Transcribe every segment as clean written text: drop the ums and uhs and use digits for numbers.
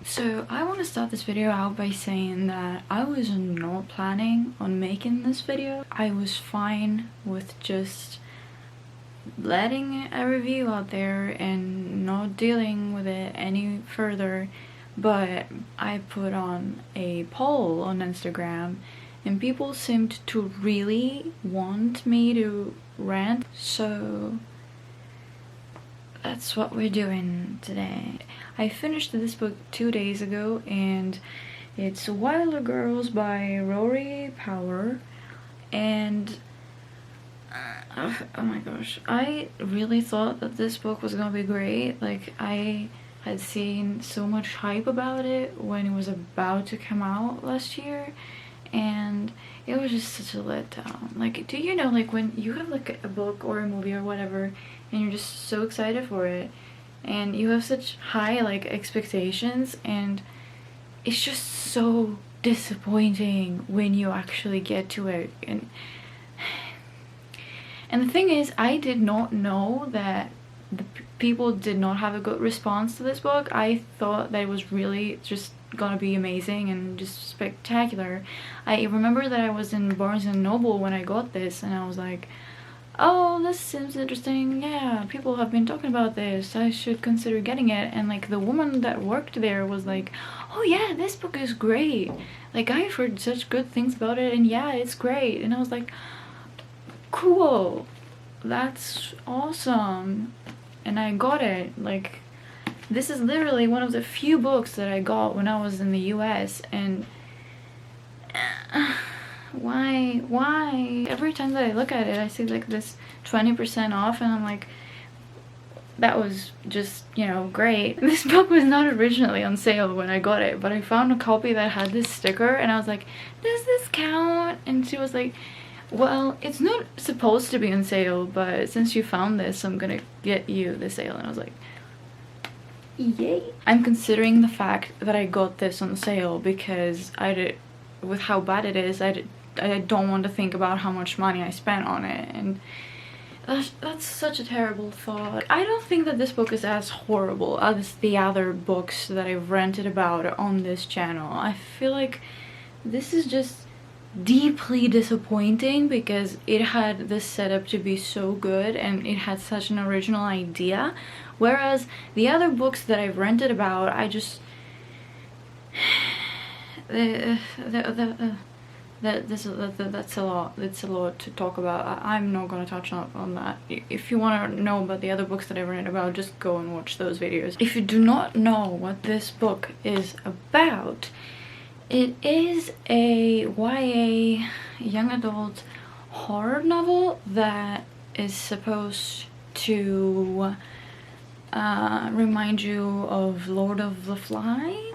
So I want to start this video out by saying that I was not planning on making this video. I was fine with just letting a review out there and not dealing with it any further, but I put on a poll on Instagram and people seemed to really want me to rant, so that's what we're doing today. I finished this book 2 days ago and it's Wilder Girls by Rory Power, and oh my gosh, I really thought that this book was gonna be great. Like, I had seen so much hype about it when it was about to come out last year, and it was just such a letdown. Like, do you know, like, when you have like a book or a movie or whatever and you're just so excited for it and you have such high like expectations, and it's just so disappointing when you actually get to it. And the thing is, I did not know that the people did not have a good response to this book. I thought that it was really just gonna be amazing and just spectacular. I remember that I was in Barnes & Noble when I got this and I was like, oh, this seems interesting, yeah, people have been talking about this, I should consider getting it. And like the woman that worked there was like, oh yeah, this book is great, like I've heard such good things about it and yeah, it's great. And I was like, cool, that's awesome. And I got it. Like, this is literally one of the few books that I got when I was in the US, and why every time that I look at it I see like this 20% off and I'm like, that was just, you know, great. This book was not originally on sale when I got it, but I found a copy that had this sticker and I was like, does this count? And she was like, well, it's not supposed to be on sale, but since you found this, I'm gonna get you the sale. And I was like, yay. I'm considering the fact that I got this on sale because with how bad it is, I don't want to think about how much money I spent on it, and that's such a terrible thought. I don't think that this book is as horrible as the other books that I've ranted about on this channel. I feel like this is just deeply disappointing because it had this setup to be so good and it had such an original idea, whereas the other books that I've ranted about, I just that's a lot. It's a lot to talk about. I'm not gonna touch on that. If you want to know about the other books that I've read about, just go and watch those videos. If you do not know what this book is about, it is a YA young adult horror novel that is supposed to remind you of Lord of the Flies.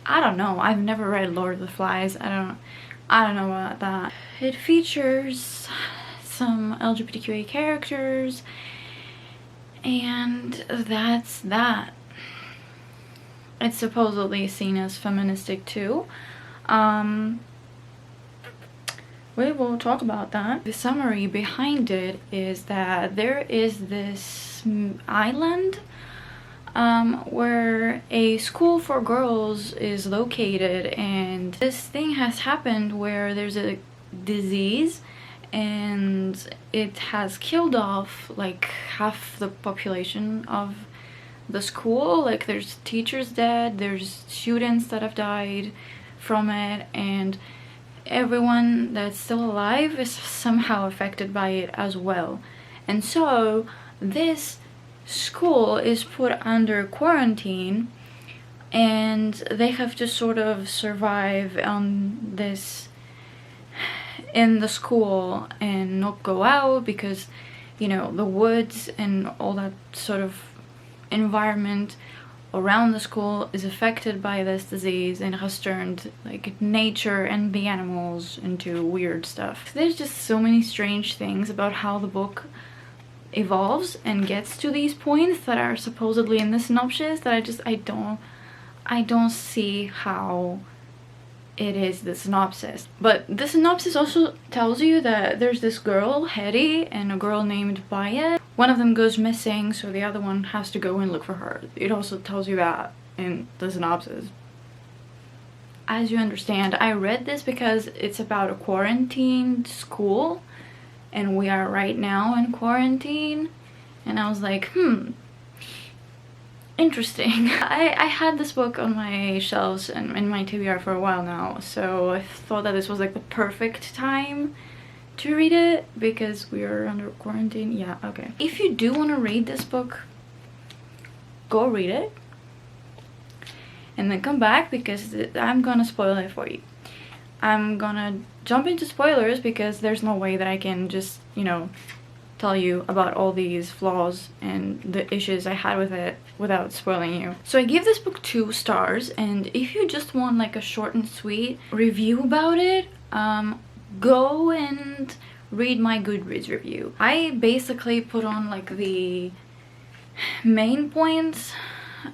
I don't know, I've never read Lord of the Flies. I don't know about that. It features some LGBTQA characters, and that's that. It's supposedly seen as feministic too. We will talk about that. The summary behind it is that there is this island where a school for girls is located, and this thing has happened where there's a disease and it has killed off like half the population of the school. Like, there's teachers dead, there's students that have died from it, and everyone that's still alive is somehow affected by it as well. And so this school is put under quarantine and they have to sort of survive on this in the school and not go out because, you know, the woods and all that sort of environment around the school is affected by this disease and has turned like nature and the animals into weird stuff. There's just so many strange things about how the book evolves and gets to these points that are supposedly in the synopsis that I don't see how it is the synopsis. But the synopsis also tells you that there's this girl, Hetty, and a girl named Byatt. One of them goes missing, so the other one has to go and look for her. It also tells you that in the synopsis. As you understand, I read this because it's about a quarantined school, and we are right now in quarantine, and I was like, interesting. I had this book on my shelves and in my TBR for a while now, so I thought that this was like the perfect time to read it because we are under quarantine. Yeah, okay. If you do want to read this book, go read it and then come back, because I'm gonna spoil it for you. I'm gonna jump into spoilers because there's no way that I can just, you know, tell you about all these flaws and the issues I had with it without spoiling you. So I give this book 2 stars, and if you just want like a short and sweet review about it, go and read my Goodreads review. I basically put on like the main points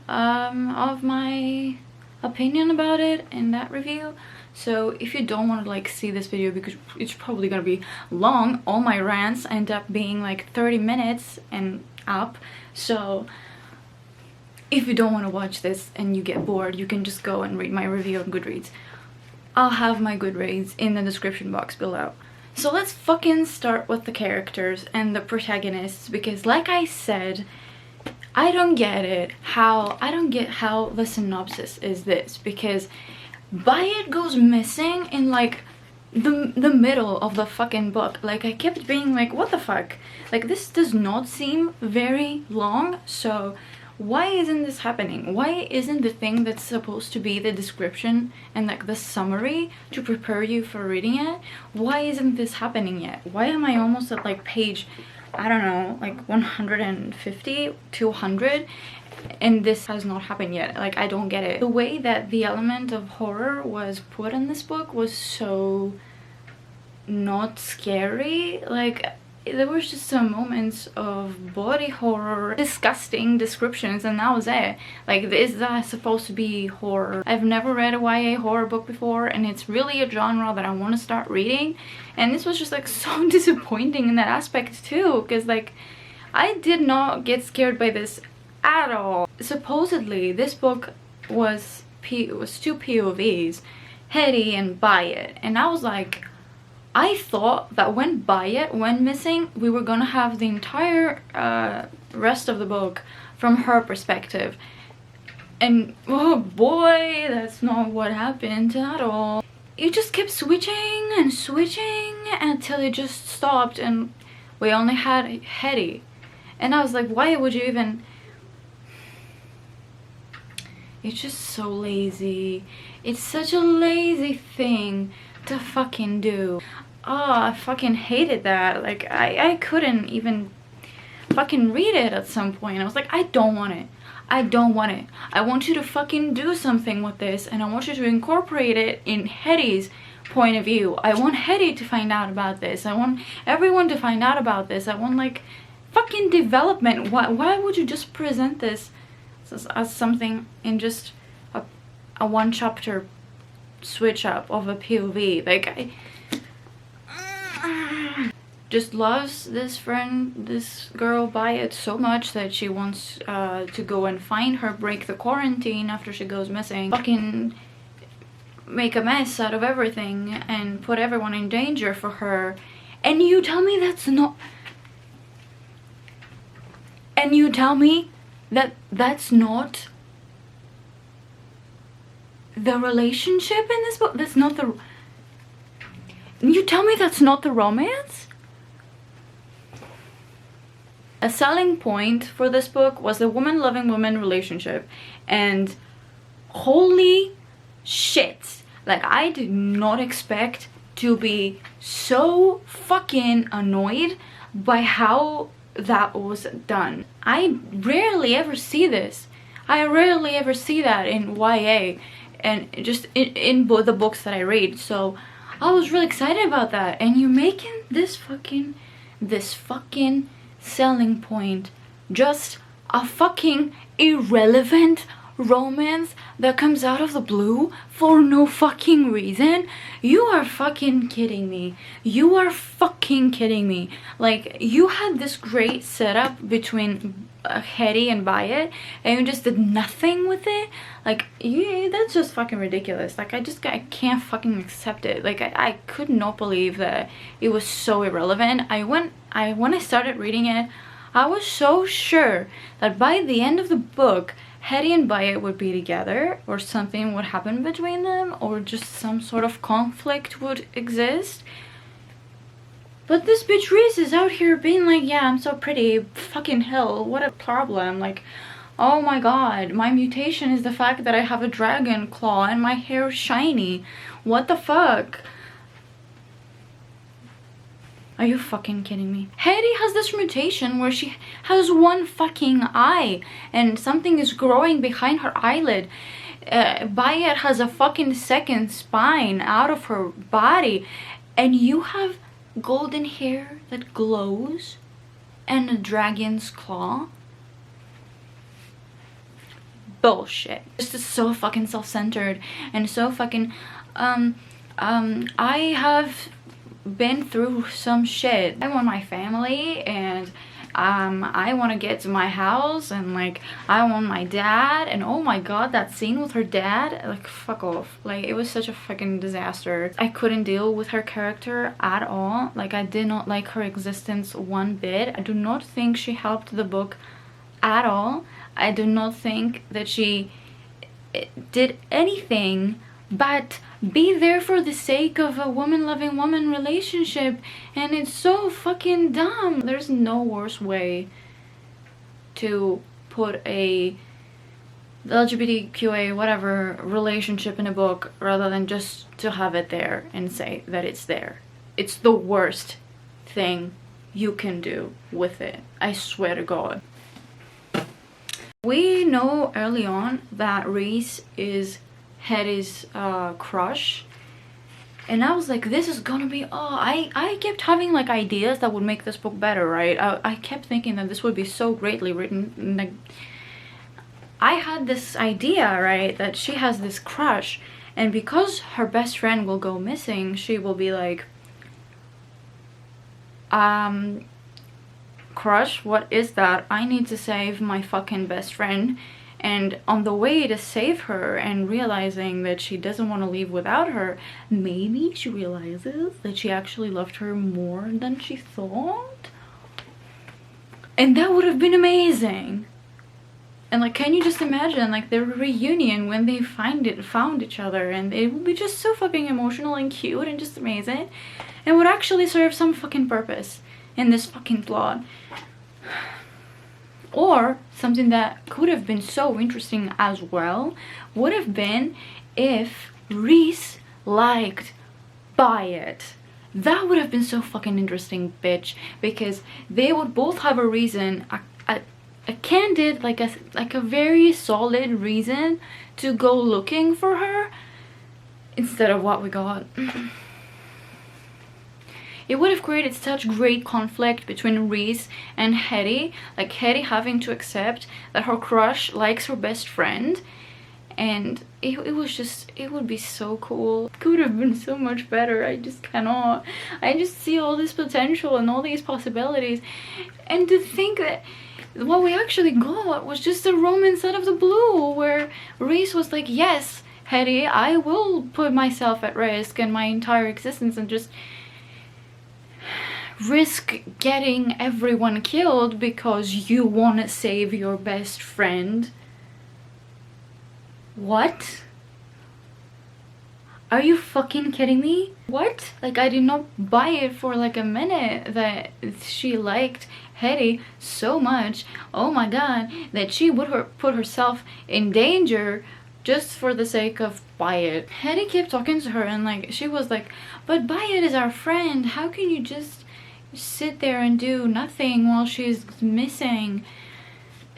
of my opinion about it in that review. So if you don't want to like see this video, because it's probably gonna be long, all my rants end up being like 30 minutes and up, so if you don't want to watch this and you get bored, you can just go and read my review on Goodreads. I'll have my Goodreads in the description box below. So let's fucking start with the characters and the protagonists, because like I said, I don't get how the synopsis is this, because Byatt goes missing in like the middle of the fucking book. Like, I kept being like, what the fuck? Like, this does not seem very long, so why isn't this happening? Why isn't the thing that's supposed to be the description and like the summary to prepare you for reading it, why isn't this happening yet? Why am I almost at like page, I don't know, like 150, 200, and this has not happened yet? Like, I don't get it. The way that the element of horror was put in this book was so not scary. Like, there was just some moments of body horror, disgusting descriptions, and that was it. Like, is that supposed to be horror? I've never read a YA horror book before, and it's really a genre that I want to start reading, and this was just like so disappointing in that aspect too, because like I did not get scared by this at all. Supposedly this book was 2 POVs, Hetty and Byatt, and I was like, I thought that when Byatt went missing, we were gonna have the entire rest of the book from her perspective, and oh boy, that's not what happened at all. It just kept switching and switching until it just stopped and we only had Hetty, and I was like, why would you even... It's just so lazy. It's such a lazy thing to fucking do. Oh, I fucking hated that. Like, I couldn't even fucking read it at some point. I was like, I don't want it. I don't want it. I want you to fucking do something with this, and I want you to incorporate it in Hetty's point of view. I want Hetty to find out about this. I want everyone to find out about this. I want like fucking development. Why would you just present this as something in just a one chapter switch up of a POV? Like, I just loves this girl Byatt so much that she wants to go and find her, break the quarantine after she goes missing, fucking make a mess out of everything and put everyone in danger for her. And you tell me that's not... And you tell me that that's not the relationship in this book? That's not the... You tell me that's not the romance? A selling point for this book was the woman loving woman relationship, and holy shit, like, I did not expect to be so fucking annoyed by how that was done. I rarely ever see this. I rarely ever see that in YA and just in the books that I read, so I was really excited about that. And you're making this fucking selling point just a fucking irrelevant romance that comes out of the blue for no fucking reason? You are fucking kidding me. You are fucking kidding me. Like, you had this great setup between Hetty and Bayet, and you just did nothing with it. Like, that's just fucking ridiculous. Like, I can't fucking accept it. Like, I could not believe that it was so irrelevant. When I started reading it, I was so sure that by the end of the book, Hetty and Bayet would be together, or something would happen between them, or just some sort of conflict would exist. But this bitch Reese is out here being like, yeah, I'm so pretty, fucking hell, what a problem. Like, oh my god, my mutation is the fact that I have a dragon claw and my hair is shiny. What the fuck? Are you fucking kidding me? Hetty has this mutation where she has one fucking eye and something is growing behind her eyelid. Bayet has a fucking second spine out of her body, and you have golden hair that glows and a dragon's claw. Bullshit. This is so fucking self-centered and so fucking I have been through some shit. I want my family, and I want to get to my house, and like I want my dad, and oh my god, that scene with her dad, like fuck off. Like, it was such a fucking disaster. I couldn't deal with her character at all. Like, I did not like her existence one bit. I do not think she helped the book at all. I do not think that she did anything but be there for the sake of a woman loving woman relationship, and it's so fucking dumb. There's no worse way to put a LGBTQA whatever relationship in a book rather than just to have it there and say that it's there. It's the worst thing you can do with it, I swear to god. We know early on that Reese is Hetty's crush, and I was like, this is gonna be, I kept having like ideas that would make this book better, right? I kept thinking that this would be so greatly written. Like, I had this idea, right, that she has this crush, and because her best friend will go missing, she will be like, crush, what is that? I need to save my fucking best friend. And on the way to save her and realizing that she doesn't want to leave without her, maybe she realizes that she actually loved her more than she thought. And that would have been amazing. And like, can you just imagine like their reunion when they found each other, and it would be just so fucking emotional and cute and just amazing, and would actually serve some fucking purpose in this fucking plot. Or something that could have been so interesting as well would have been if Reese liked Bayet. That would have been so fucking interesting, bitch, because they would both have a reason, a candid, like a very solid reason to go looking for her, instead of what we got. It would have created such great conflict between Reese and Hetty, like Hetty having to accept that her crush likes her best friend, and it would be so cool. It could have been so much better. I just cannot. I just see all this potential and all these possibilities, and to think that what we actually got was just a romance out of the blue, where Reese was like, yes, Hetty, I will put myself at risk and my entire existence and just risk getting everyone killed because you want to save your best friend. What? Are you fucking kidding me? What? Like, I did not buy it for like a minute that she liked Hetty so much, oh my god, that she would put herself in danger just for the sake of Bayet. Hetty kept talking to her, and like she was like, but Bayet is our friend, how can you just sit there and do nothing while she's missing?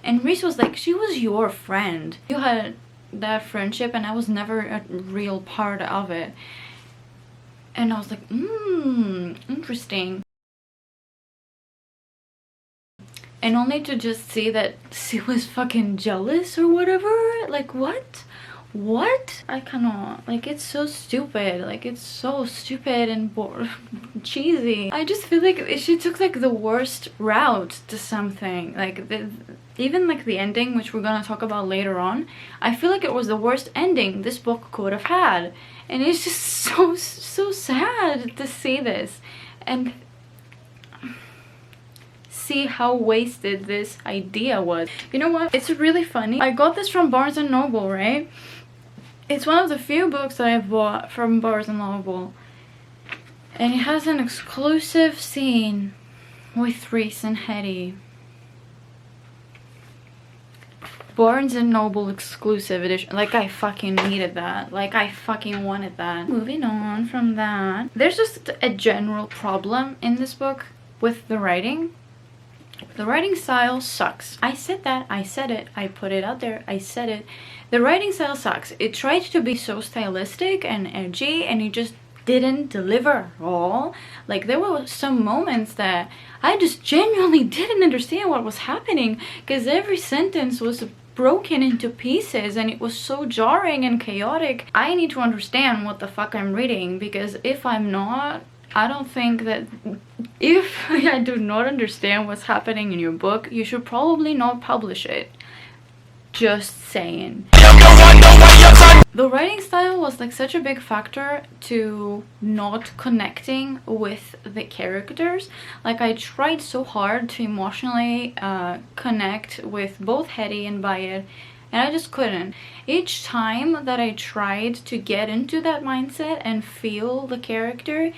And Reese was like, she was your friend, you had that friendship and I was never a real part of it. And I was like, interesting. and only to just see that she was fucking jealous or whatever. Like, what? I cannot. Like, it's so stupid. Like, it's so stupid and cheesy. I just feel like she took like the worst route to something. Like, even like the ending, which we're gonna talk about later on, I feel like it was the worst ending this book could have had. And it's just so sad to see this and see how wasted this idea was. You know what? It's really funny. I got this from Barnes and Noble, right? It's one of the few books that I've bought from Barnes and Noble. And it has an exclusive scene with Reese and Hetty. Barnes and Noble exclusive edition. Like, I fucking needed that. Like, I fucking wanted that. Moving on from that. There's just a general problem in this book with the writing. The writing style sucks. I said that. I said it. I put it out there. I said it. The writing style sucks. It tried to be so stylistic and edgy, and it just didn't deliver at all. Like, there were some moments that I just genuinely didn't understand what was happening, because every sentence was broken into pieces and it was so jarring and chaotic. I need to understand what the fuck I'm reading, because if I'm not, I don't think that if I do not understand what's happening in your book, you should probably not publish it. Just saying. The writing style was like such a big factor to not connecting with the characters. Like, I tried so hard to emotionally connect with both Hetty and Bayet, and I just couldn't. Each time that I tried to get into that mindset and feel the character,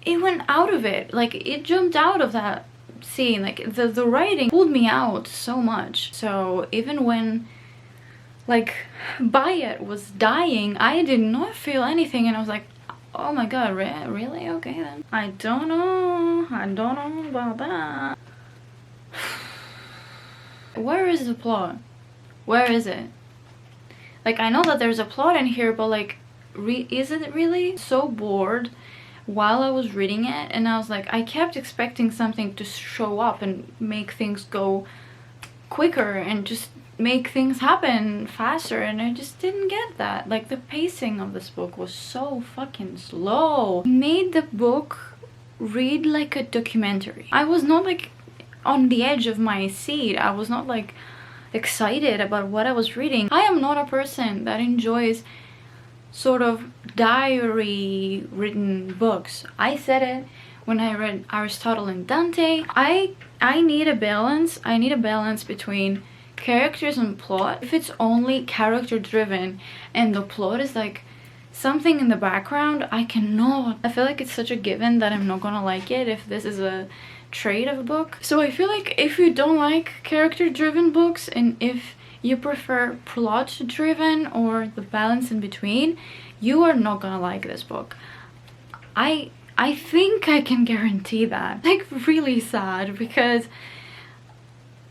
it went out of it. Like, it jumped out of that scene. Like, the writing pulled me out so much. So even when like Bayet was dying, I did not feel anything, and I was like, oh my god, really? Okay then. I don't know about that. Where is the plot? Where is it? Like, I know that there's a plot in here, but like, is it really? So bored while I was reading it, and I was like, I kept expecting something to show up and make things go quicker and just make things happen faster, and I just didn't get that. Like, the pacing of this book was so fucking slow. It made the book read like a documentary. I was not like on the edge of my seat. I was not like excited about what I was reading. I am not a person that enjoys sort of diary written books. I said it when I read Aristotle and Dante. I need a balance. I need a balance between characters and plot. If it's only character driven and the plot is like something in the background, I cannot. I feel like it's such a given that I'm not gonna like it if this is a trait of a book. So I feel like if you don't like character driven books, and if you prefer plot driven or the balance in between, you are not gonna like this book. I think I can guarantee that. Like, really sad, because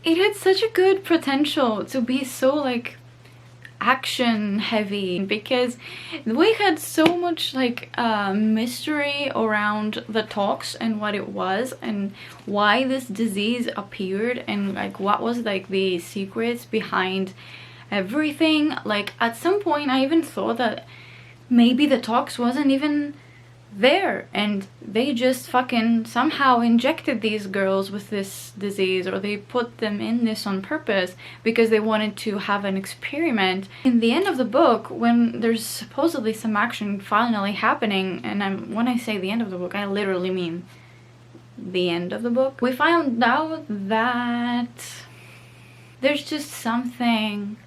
it had such a good potential to be so like action heavy, because we had so much like mystery around the tox and what it was and why this disease appeared, and like what was like the secrets behind everything. Like, at some point I even thought that maybe the tox wasn't even there, and they just fucking somehow injected these girls with this disease, or they put them in this on purpose because they wanted to have an experiment. In the end of the book, when there's supposedly some action finally happening, and when I say the end of the book, I literally mean the end of the book, we found out that there's just something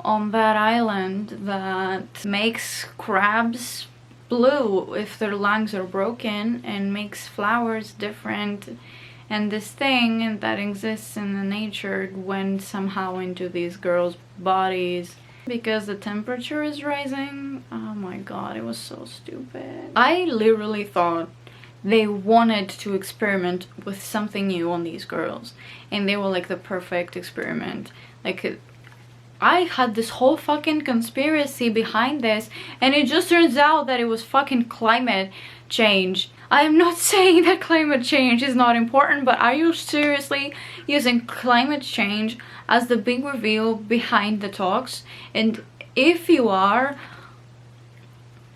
on that island that makes crabs blue if their lungs are broken, and makes flowers different, and this thing that exists in the nature went somehow into these girls' bodies because the temperature is rising. Oh my god, it was so stupid. I literally thought they wanted to experiment with something new on these girls, and they were like the perfect experiment. Like, I had this whole fucking conspiracy behind this, and it just turns out that it was fucking climate change. I am not saying that climate change is not important, but are you seriously using climate change as the big reveal behind the talks? And if you are,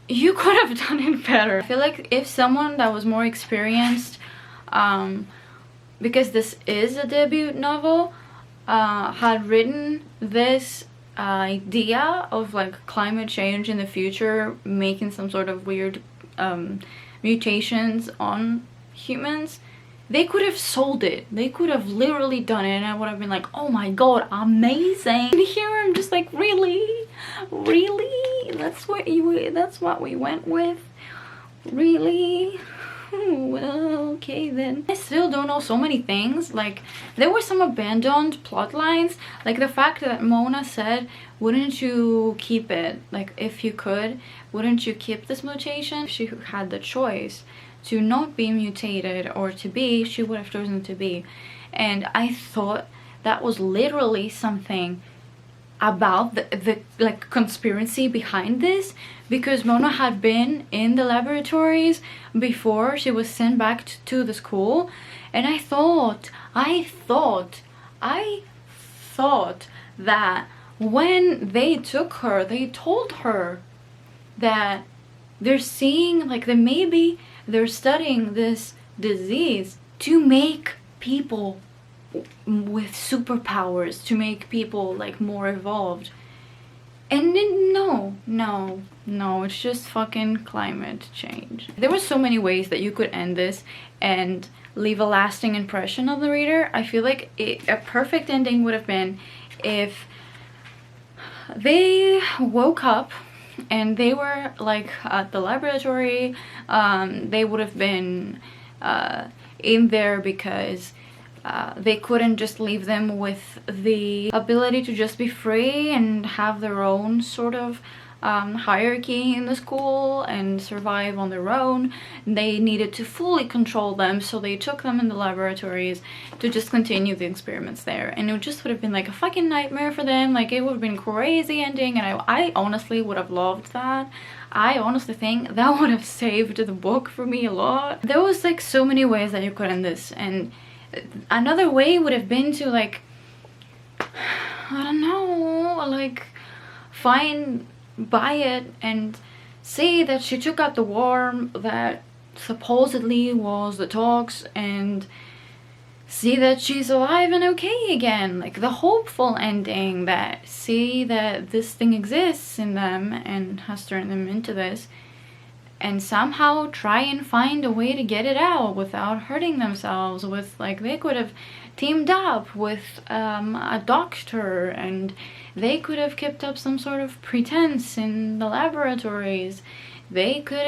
you could have done it better. I feel like if someone that was more experienced, because this is a debut novel, had written this idea of like climate change in the future making some sort of weird mutations on humans, they could have sold it. They could have literally done it, and I would have been like, oh my god, amazing. And here I'm just like, really? That's what we went with? Really? Well, okay then. I still don't know so many things. Like, there were some abandoned plot lines, like the fact that Mona said, wouldn't you keep it? Like, if you could, wouldn't you keep this mutation? If she had the choice to not be mutated or to be, she would have chosen to be. And I thought that was literally something about the like conspiracy behind this, because Mona had been in the laboratories before she was sent back to the school, and I thought that when they took her, they told her that they're seeing, like, that maybe they're studying this disease to make people with superpowers, to make people like more evolved. And then, no, it's just fucking climate change. There were so many ways that you could end this and leave a lasting impression on the reader. I feel like a perfect ending would have been if they woke up and they were like at the laboratory. They would have been in there because they couldn't just leave them with the ability to just be free and have their own sort of hierarchy in the school and survive on their own. They needed to fully control them, so they took them in the laboratories to just continue the experiments there. And it just would have been like a fucking nightmare for them. Like, it would have been crazy ending, and I honestly would have loved that. I honestly think that would have saved the book for me a lot. There was like so many ways that you could end this, and another way would have been to, like, I don't know, like, buy it and see that she took out the worm that supposedly was the talks, and see that she's alive and okay again. Like, the hopeful ending, that see that this thing exists in them and has turned them into this, and somehow try and find a way to get it out without hurting themselves. With, like, they could have teamed up with a doctor, and they could have kept up some sort of pretense in the laboratories. They could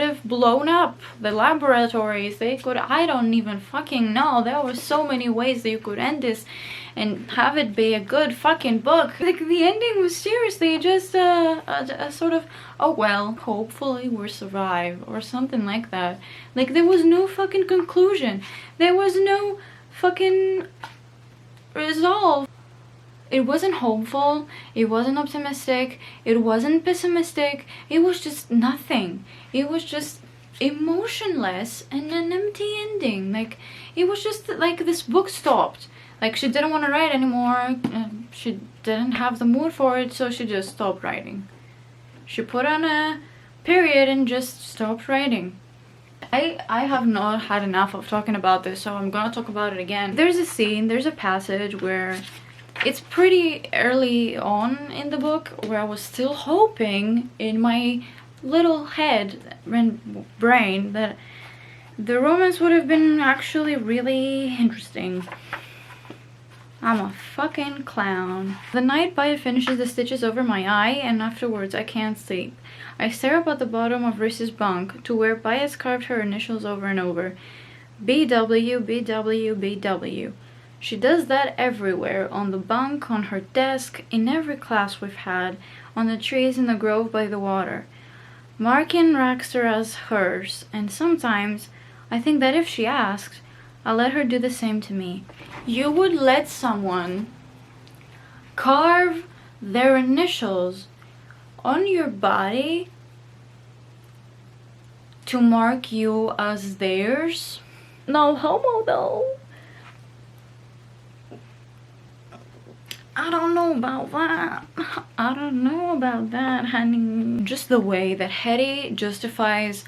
have blown up the laboratories. They could, I don't even fucking know. There were so many ways that you could end this and have it be a good fucking book. Like, the ending was seriously just a sort of, oh well, hopefully we'll survive, or something like that. Like, there was no fucking conclusion. There was no fucking resolve. It wasn't hopeful, it wasn't optimistic, it wasn't pessimistic, it was just nothing. It was just emotionless and an empty ending. Like, it was just like this book stopped. Like, she didn't want to write anymore, she didn't have the mood for it, so she just stopped writing. She put on a period and just stopped writing. I have not had enough of talking about this, so I'm gonna talk about it again. There's a scene, there's a passage where it's pretty early on in the book, where I was still hoping in my little head and brain that the romance would have been actually really interesting. I'm a fucking clown. The night Byatt finishes the stitches over my eye, and afterwards I can't sleep. I stare up at the bottom of Reese's bunk to where Byatt carved her initials over and over. BW, BW, BW. She does that everywhere, on the bunk, on her desk, in every class we've had, on the trees in the grove by the water. Markin racks her as hers, and sometimes I think that if she asked, I'll let her do the same to me. You would let someone carve their initials on your body to mark you as theirs. No homo though. I don't know about that. I don't know about that, honey. Just the way that Hetty justifies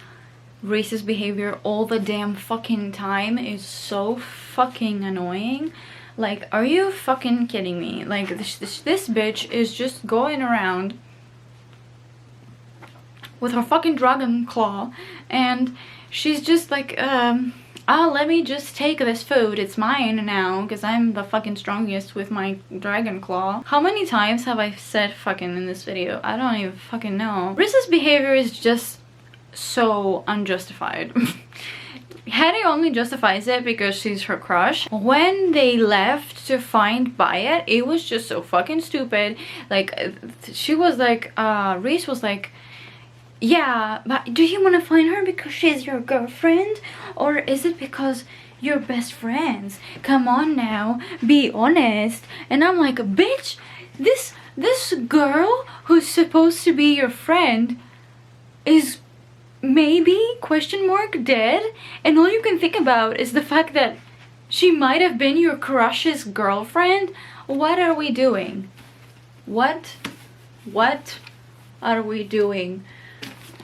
racist behavior all the damn fucking time is so fucking annoying. Like, are you fucking kidding me? Like, this bitch is just going around with her fucking dragon claw, and she's just like, oh, let me just take this food, it's mine now, because I'm the fucking strongest with my dragon claw. How many times have I said fucking in this video? I don't even fucking know. Racist behavior is just so unjustified. Hetty only justifies it because she's her crush. When they left to find Bayet, it was just so fucking stupid. Like, she was like, Reese was like, yeah, but do you want to find her because she's your girlfriend? Or is it because you're best friends? Come on now, be honest. And I'm like, bitch, this girl who's supposed to be your friend is maybe question mark dead, and all you can think about is the fact that she might have been your crush's girlfriend. What are we doing? What are we doing?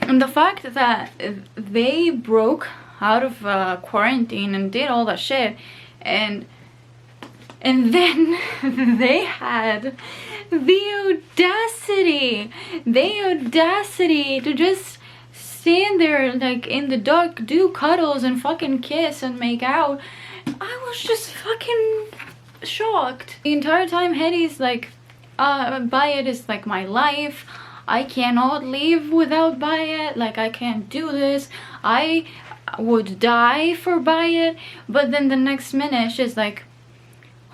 And the fact that they broke out of quarantine and did all that shit, and then they had the audacity to just stand there like in the dark, do cuddles and fucking kiss and make out. I was just fucking shocked. The entire time Hetty's like, Bayet is like my life. I cannot live without Bayet. Like, I can't do this. I would die for Bayet. But then the next minute she's like,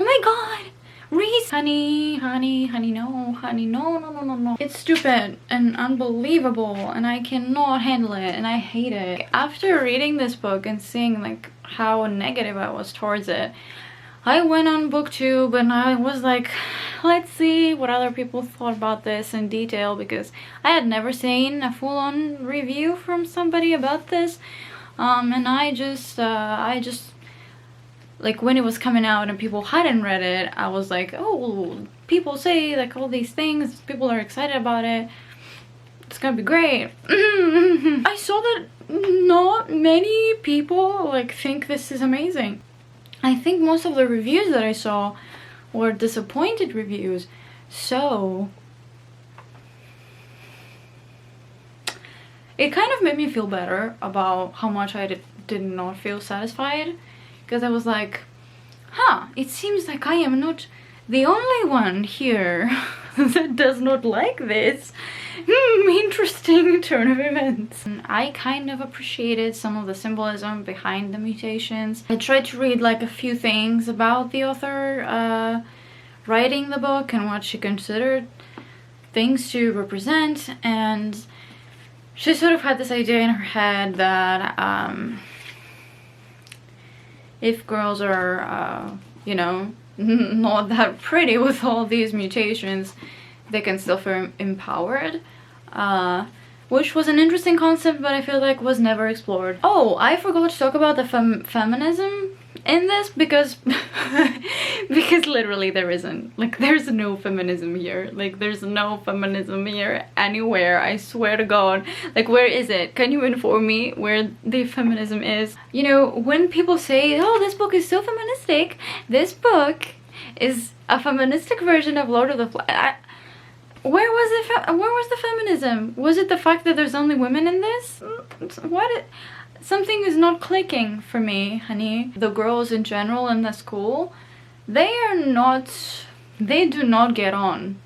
oh my god, Reese, honey, no. It's stupid and unbelievable, and I cannot handle it, and I hate it. After reading this book and seeing like how negative I was towards it, I went on booktube and I was like, let's see what other people thought about this in detail, because I had never seen a full-on review from somebody about this. And I just like, when it was coming out and people hadn't read it, I was like, oh, people say like all these things, people are excited about it, it's gonna be great. I saw that not many people like think this is amazing. I think most of the reviews that I saw were disappointed reviews, so it kind of made me feel better about how much I did not feel satisfied, because I was like, huh, it seems like I am not the only one here that does not like this. Interesting turn of events. I kind of appreciated some of the symbolism behind the mutations. I tried to read like a few things about the author writing the book and what she considered things to represent, and she sort of had this idea in her head that if girls are, you know, not that pretty with all these mutations, they can still feel empowered, which was an interesting concept, but I feel like was never explored. Oh, I forgot to talk about the feminism in this, because because literally there isn't. Like, there's no feminism here. Like, there's no feminism here anywhere, I swear to god. Like, where is it? Can you inform me where the feminism is? You know, when people say, oh, this book is so feministic, this book is a feministic version of Lord of the Flies. Where was the feminism? Was it the fact that there's only women in this? Something is not clicking for me, honey. The girls in general in the school, they do not get on.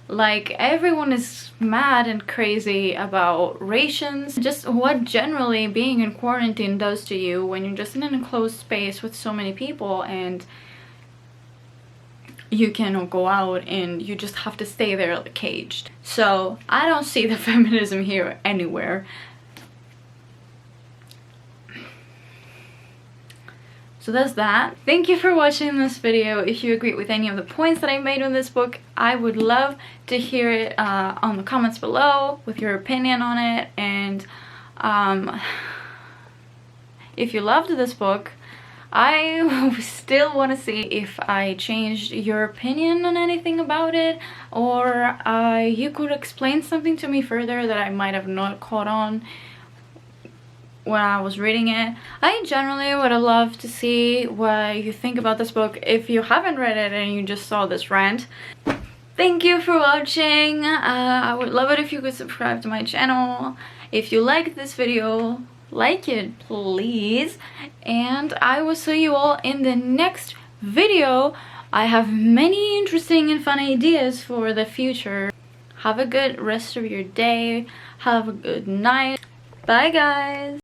Like, everyone is mad and crazy about rations. Just what generally being in quarantine does to you when you're just in an enclosed space with so many people and you cannot go out and you just have to stay there like caged. So I don't see the feminism here anywhere. So that's that. Thank you for watching this video. If you agree with any of the points that I made in this book, I would love to hear it on the comments below with your opinion on it. And if you loved this book, I still want to see if I changed your opinion on anything about it, or you could explain something to me further that I might have not caught on when I was reading it. I generally would have loved to see what you think about this book if you haven't read it and you just saw this rant. Thank you for watching. I would love it if you could subscribe to my channel. If you liked this video, like it please, and I will see you all in the next video. I have many interesting and fun ideas for the future. Have a good rest of your day. Have a good night. Bye guys.